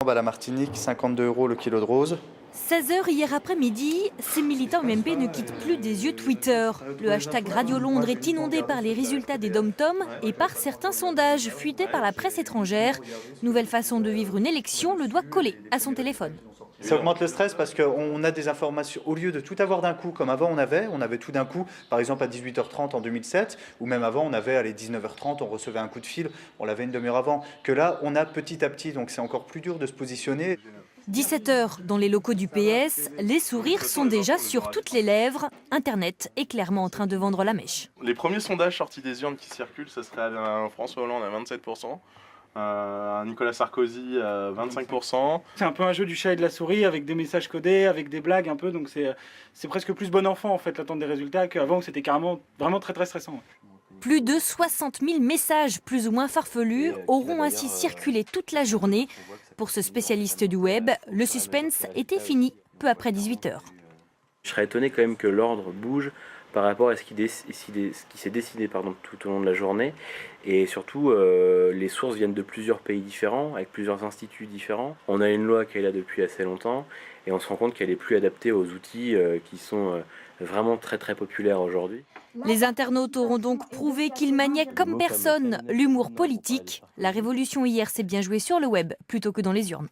La Martinique, 52 € le kilo de rose. 16h hier après-midi, ces militants UMP ne quittent plus des yeux Twitter. Le hashtag Radio Londres est inondé par les résultats des dom-toms et par certains sondages fuités par la presse étrangère. Nouvelle façon de vivre une élection, le doigt collé à son téléphone. Ça augmente le stress parce qu'on a des informations, au lieu de tout avoir d'un coup, comme avant on avait tout d'un coup, par exemple à 18h30 en 2007, ou même avant on avait à 19h30, on recevait un coup de fil, on l'avait une demi-heure avant, que là on a petit à petit, donc c'est encore plus dur de se positionner. 17h dans les locaux du PS, les sourires sont déjà sur toutes les lèvres. Internet est clairement en train de vendre la mèche. Les premiers sondages sortis des urnes qui circulent, ça serait à François Hollande à 27%. Nicolas Sarkozy, 25%. C'est un peu un jeu du chat et de la souris avec des messages codés, avec des blagues un peu, donc c'est presque plus bon enfant en fait l'attente des résultats qu'avant où c'était carrément vraiment très stressant. Plus de 60 000 messages plus ou moins farfelus auront ainsi circulé toute la journée. Pour ce spécialiste du web, le suspense était fini peu après 18h. Je serais étonné quand même que l'ordre bouge par rapport à ce qui s'est décidé tout au long de la journée. Et surtout, les sources viennent de plusieurs pays différents, avec plusieurs instituts différents. On a une loi qui est là depuis assez longtemps et on se rend compte qu'elle est plus adaptée aux outils qui sont vraiment très très populaires aujourd'hui. Les internautes auront donc prouvé qu'ils maniaient comme personne l'humour politique. La révolution hier s'est bien jouée sur le web plutôt que dans les urnes.